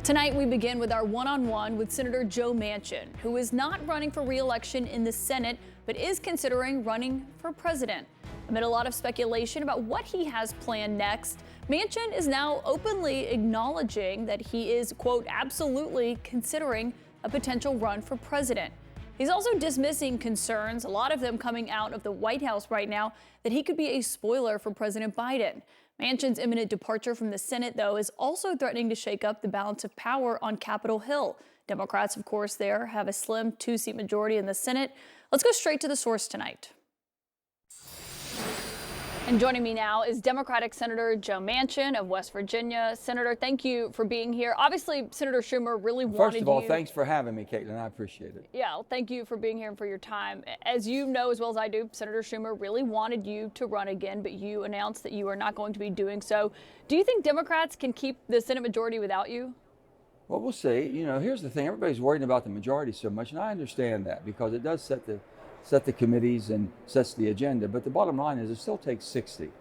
Tonight, we begin with our one-on-one with Senator Joe Manchin, who is not running for re-election in the Senate, but is considering running for president. Amid a lot of speculation about what he has planned next, Manchin is now openly acknowledging that he is, quote, absolutely considering a potential run for president. He's also dismissing concerns, a lot of them coming out of the White House right now, that he could be a spoiler for President Biden. Manchin's imminent departure from the Senate, though, is also threatening to shake up the balance of power on Capitol Hill. Democrats, of course, there have a slim two-seat majority in the Senate. Let's go straight to the source tonight. And joining me now is Democratic Senator Joe Manchin of West Virginia. Senator, thank you for being here. Obviously, Senator Schumer really wanted you. First of all, thanks for having me, Caitlin. I appreciate it. Yeah, well, thank you for being here and for your time. As you know as well as I do, Senator Schumer really wanted you to run again, but you announced that you are not going to be doing so. Do you think Democrats can keep the Senate majority without you? Well, we'll see. You know, here's the thing. Everybody's worrying about the majority so much, and I understand that because it does set the committees and sets the agenda. But the bottom line is it still takes 60. It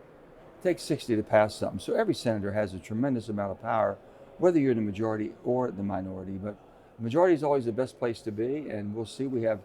takes 60 to pass something. So every senator has a tremendous amount of power, whether you're in the majority or the minority. But the majority is always the best place to be, and we'll see. We have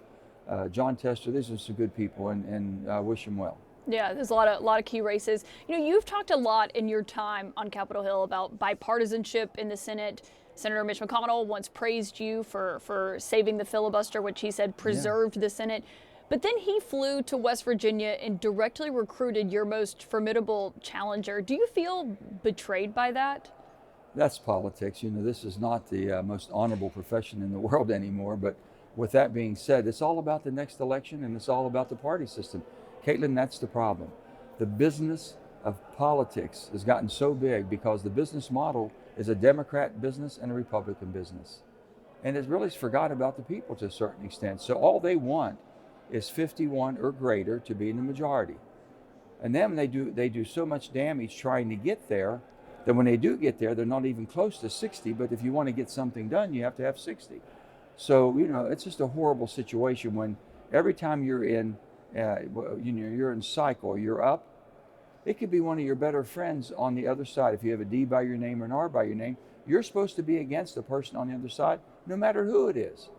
Jon Tester. These are some good people, and I wish them well. Yeah, there's a lot of key races. You know, you've talked a lot in your time on Capitol Hill about bipartisanship in the Senate. Senator Mitch McConnell once praised you for saving the filibuster, which he said preserved the Senate. But then he flew to West Virginia and directly recruited your most formidable challenger. Do you feel betrayed by that? That's politics. You know, this is not the most honorable profession in the world anymore. But with that being said, it's all about the next election and it's all about the party system. Caitlin, that's the problem. The business of politics has gotten so big because the business model is a Democrat business and a Republican business. And it really forgot about the people to a certain extent. So all they want is 51 or greater to be in the majority. And then they do so much damage trying to get there that when they do get there, they're not even close to 60. But if you want to get something done, you have to have 60. So, you know, it's just a horrible situation when every time you're in, you're in cycle, you're up. It could be one of your better friends on the other side. If you have a D by your name or an R by your name, you're supposed to be against the person on the other side, no matter who it is.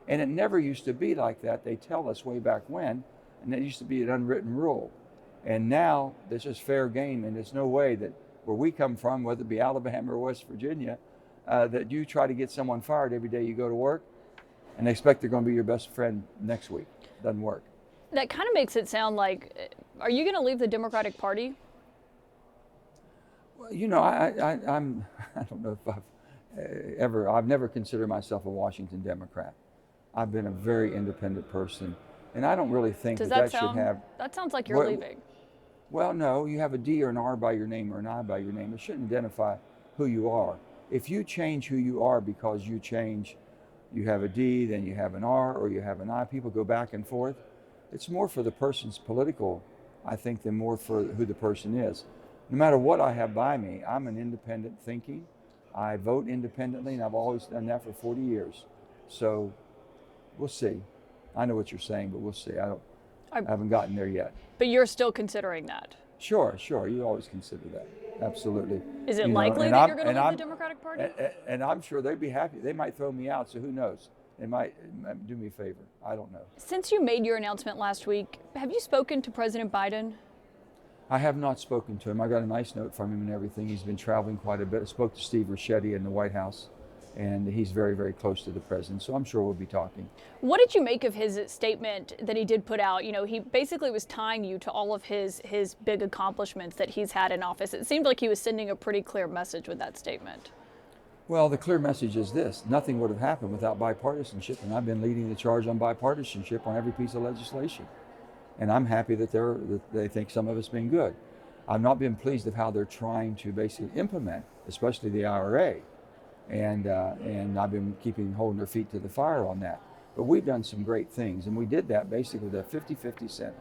And it never used to be like that. They tell us way back when, and that used to be an unwritten rule. And now there's just fair game, and there's no way that where we come from, whether it be Alabama or West Virginia, that you try to get someone fired every day you go to work and expect they're going to be your best friend next week. Doesn't work. That kind of makes it sound like, are you going to leave the Democratic Party? Well, you know, I don't know if I've never considered myself a Washington Democrat. I've been a very independent person, and I don't really think that should have. That sounds like you're leaving. Well, no, you have a D or an R by your name or an I by your name. It shouldn't identify who you are. If you change who you are because you have a D, then you have an R, or you have an I, people go back and forth. It's more for the person's political, I think, than more for who the person is. No matter what I have by me, I'm an independent thinking. I vote independently, and I've always done that for 40 years. So we'll see. I know what you're saying, but we'll see. I haven't gotten there yet. But you're still considering that? Sure. You always consider that. Absolutely. Is it likely that you're going to leave the Democratic Party? And I'm sure they'd be happy. They might throw me out, so who knows? They might do me a favor. I don't know. Since you made your announcement last week, have you spoken to President Biden? I have not spoken to him. I got a nice note from him and everything. He's been traveling quite a bit. I spoke to Steve Ricchetti in the White House, and he's very, very close to the president, so I'm sure we'll be talking. What did you make of his statement that he did put out? You know, he basically was tying you to all of his big accomplishments that he's had in office. It seemed like he was sending a pretty clear message with that statement. Well, the clear message is this: nothing would have happened without bipartisanship, and I've been leading the charge on bipartisanship on every piece of legislation. And I'm happy that they think some of it's been good. I've not been pleased with how they're trying to basically implement, especially the IRA. And I've been holding their feet to the fire on that. But we've done some great things, and we did that basically with a 50-50 Senate.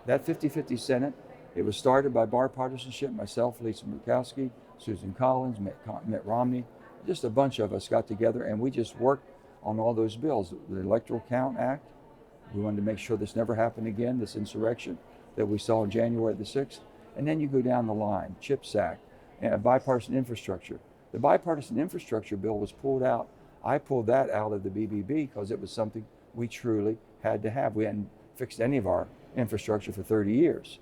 That 50-50 Senate, it was started by bipartisanship, myself, Lisa Murkowski, Susan Collins, Mitt Romney, just a bunch of us got together, and we just worked on all those bills. The Electoral Count Act, we wanted to make sure this never happened again, this insurrection that we saw on January the 6th. And then you go down the line, CHIPS Act, bipartisan infrastructure, The bipartisan infrastructure bill was pulled out. I pulled that out of the BBB because it was something we truly had to have. We hadn't fixed any of our infrastructure for 30 years.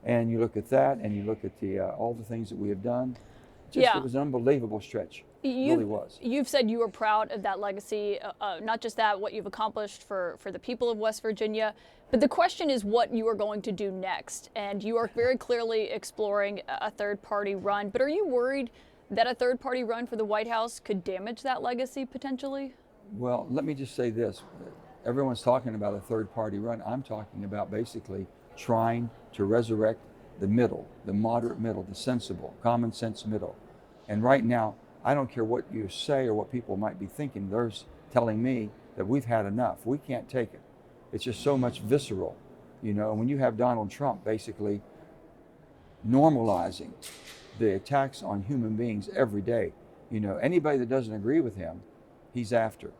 And you look at that, and you look at the all the things that we have done. It was an unbelievable stretch. It really was. You've said you were proud of that legacy, not just that, what you've accomplished for the people of West Virginia, but the question is what you are going to do next. And you are very clearly exploring a third-party run, but are you worried that a third-party run for the White House could damage that legacy potentially? Well, let me just say this. Everyone's talking about a third-party run. I'm talking about basically trying to resurrect the middle, the moderate middle, the sensible, common sense middle. And right now, I don't care what you say or what people might be thinking. They're telling me that we've had enough. We can't take it. It's just so much visceral. You know, when you have Donald Trump basically normalizing the attacks on human beings every day, you know, anybody that doesn't agree with him, he's after.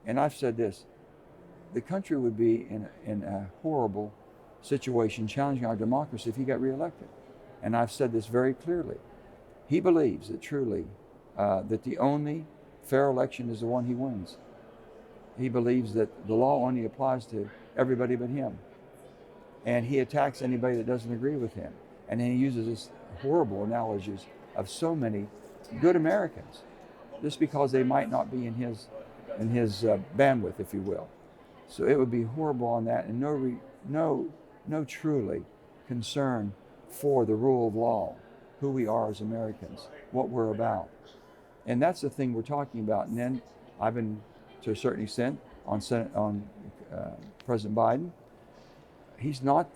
And I've said this, the country would be in a horrible situation challenging our democracy if he got reelected. And I've said this very clearly. He believes that truly that the only fair election is the one he wins. He believes that the law only applies to everybody but him. And he attacks anybody that doesn't agree with him. And then he uses this horrible analogies of so many good Americans, just because they might not be in his bandwidth, if you will. So it would be horrible on that, and no truly concern for the rule of law, who we are as Americans, what we're about. And that's the thing we're talking about. And then I've been, to a certain extent, on President Biden. He's not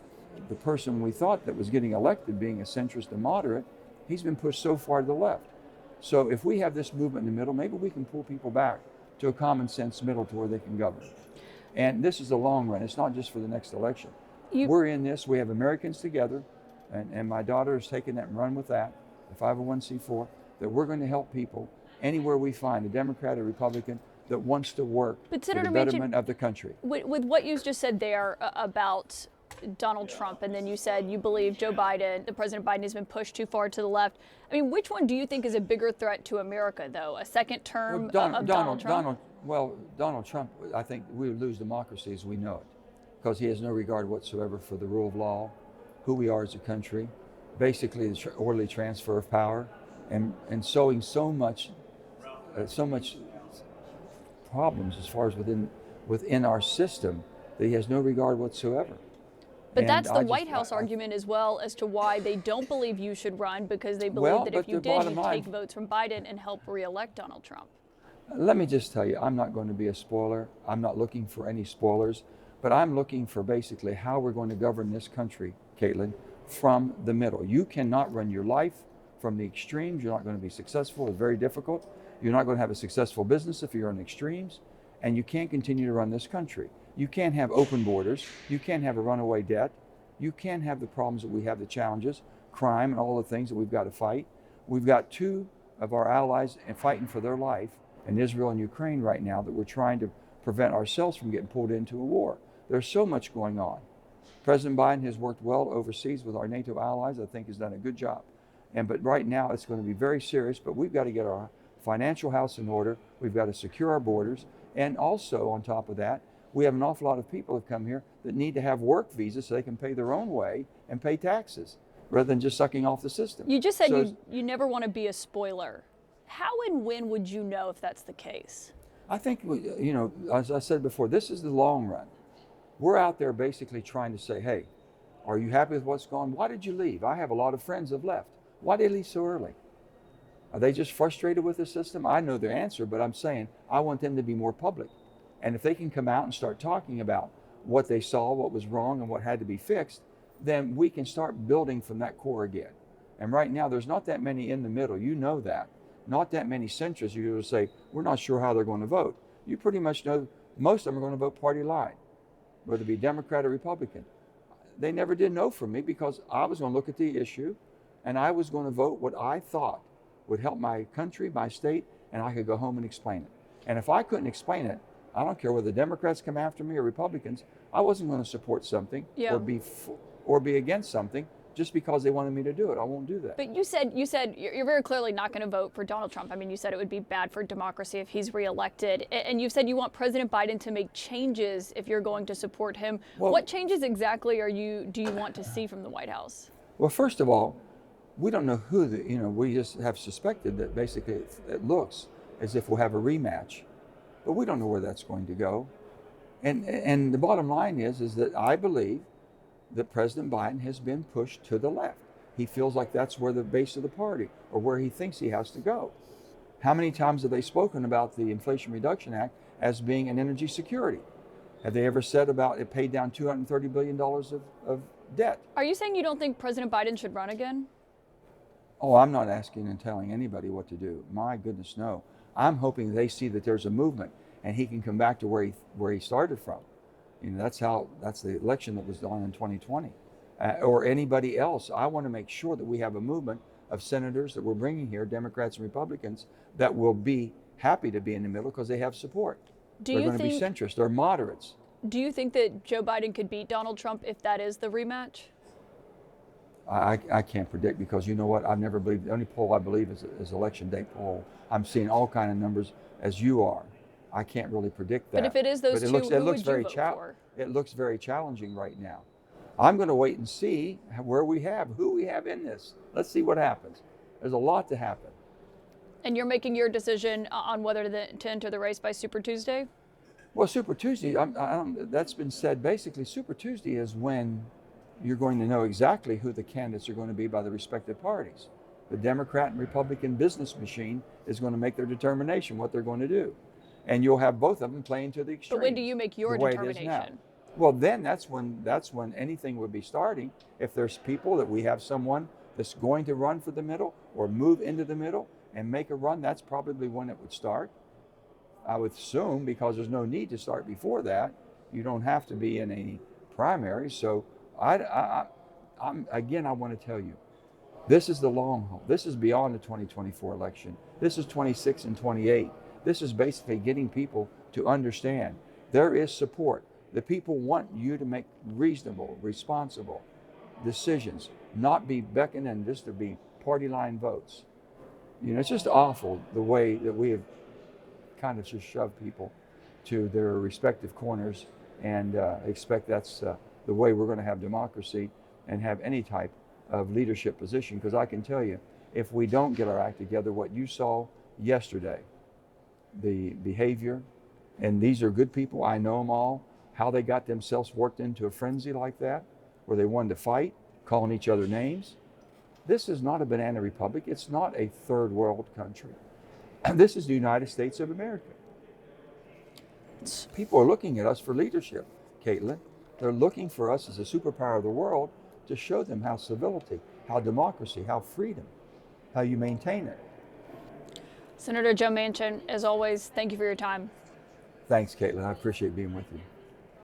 the person we thought that was getting elected, being a centrist and moderate. He's been pushed so far to the left. So if we have this movement in the middle, maybe we can pull people back to a common sense middle to where they can govern. And this is the long run. It's not just for the next election. We're in this. We have Americans together, and my daughter has taken that and run with that, the 501c4, that we're going to help people anywhere we find a Democrat or Republican that wants to work for the betterment of the country. With what you just said there about Donald Trump, and then you said you believe President Biden has been pushed too far to the left. I mean, which one do you think is a bigger threat to America, though? A second term of Donald Trump? Donald Trump, I think we would lose democracy as we know it, because he has no regard whatsoever for the rule of law, who we are as a country, basically the orderly transfer of power, and sowing so much problems as far as within our system that he has no regard whatsoever. But that's the White House argument as well as to why they don't believe you should run, because they believe that if you did, you'd take votes from Biden and help re-elect Donald Trump. Let me just tell you, I'm not going to be a spoiler. I'm not looking for any spoilers, but I'm looking for basically how we're going to govern this country, Caitlin, from the middle. You cannot run your life from the extremes. You're not going to be successful. It's very difficult. You're not going to have a successful business if you're on the extremes, and you can't continue to run this country. You can't have open borders. You can't have a runaway debt. You can't have the problems that we have, the challenges, crime, and all the things that we've got to fight. We've got two of our allies fighting for their life in Israel and Ukraine right now that we're trying to prevent ourselves from getting pulled into a war. There's so much going on. President Biden has worked well overseas with our NATO allies. I think has done a good job. But right now it's going to be very serious, but we've got to get our financial house in order. We've got to secure our borders. And also on top of that, we have an awful lot of people that come here that need to have work visas so they can pay their own way and pay taxes rather than just sucking off the system. You just said you never want to be a spoiler. How and when would you know if that's the case? I think, you know, as I said before, this is the long run. We're out there basically trying to say, hey, are you happy with what's going on? Why did you leave? I have a lot of friends that have left. Why did they leave so early? Are they just frustrated with the system? I know their answer, but I'm saying I want them to be more public. And if they can come out and start talking about what they saw, what was wrong, and what had to be fixed, then we can start building from that core again. And right now, there's not that many in the middle. You know that. Not that many centrists. You're going to say, we're not sure how they're going to vote. You pretty much know most of them are going to vote party line, whether it be Democrat or Republican. They never did know from me because I was going to look at the issue and I was going to vote what I thought would help my country, my state, and I could go home and explain it. And if I couldn't explain it, I don't care whether Democrats come after me or Republicans, I wasn't going to support something or be against something just because they wanted me to do it. I won't do that. But you said you're very clearly not going to vote for Donald Trump. I mean, you said it would be bad for democracy if he's reelected, and you said you want President Biden to make changes if you're going to support him. Well, what changes exactly do you want to see from the White House? Well, first of all, we don't know who we just have suspected that basically it looks as if we'll have a rematch, but we don't know where that's going to go. And the bottom line is that I believe that President Biden has been pushed to the left. He feels like that's where the base of the party, or where he thinks he has to go. How many times have they spoken about the Inflation Reduction Act as being an energy security? Have they ever said about it paid down $230 billion of debt? Are you saying you don't think President Biden should run again? Oh, I'm not asking and telling anybody what to do. My goodness, no. I'm hoping they see that there's a movement and he can come back to where he started from. That's the election that was done in 2020. Or anybody else. I want to make sure that we have a movement of senators that we're bringing here, Democrats and Republicans, that will be happy to be in the middle because they have support. They're going to be centrist. They're moderates. Do you think that Joe Biden could beat Donald Trump if that is the rematch? I can't predict, because you know what? I've never believed. The only poll I believe is election day poll. I'm seeing all kind of numbers as you are. I can't really predict that. But if it is those two, who would you vote for? It looks very challenging right now. I'm going to wait and see who we have in this. Let's see what happens. There's a lot to happen. And you're making your decision on whether to enter the race by Super Tuesday? Well, Super Tuesday, that's been said. Basically, Super Tuesday is when you're going to know exactly who the candidates are going to be by the respective parties. The Democrat and Republican business machine is going to make their determination what they're going to do. And you'll have both of them playing to the extreme. But when do you make your determination? Well, then that's when anything would be starting. If there's people that we have someone that's going to run for the middle or move into the middle and make a run, that's probably when it would start. I would assume, because there's no need to start before that. You don't have to be in any primary. So I want to tell you, this is the long haul. This is beyond the 2024 election. This is 26 and 28. This is basically getting people to understand there is support. The people want you to make reasonable, responsible decisions, not be beckoning just to be party line votes. It's just awful the way that we have kind of just shoved people to their respective corners and expect that's the way we're going to have democracy and have any type of leadership position. Because I can tell you, if we don't get our act together, what you saw yesterday, the behavior, and these are good people, I know them all, how they got themselves worked into a frenzy like that, where they wanted to fight, calling each other names. This is not a banana republic. It's not a third world country. This is the United States of America. People are looking at us for leadership, Caitlin. They're looking for us as a superpower of the world to show them how civility, how democracy, how freedom, how you maintain it. Senator Joe Manchin, as always, thank you for your time. Thanks, Caitlin. I appreciate being with you.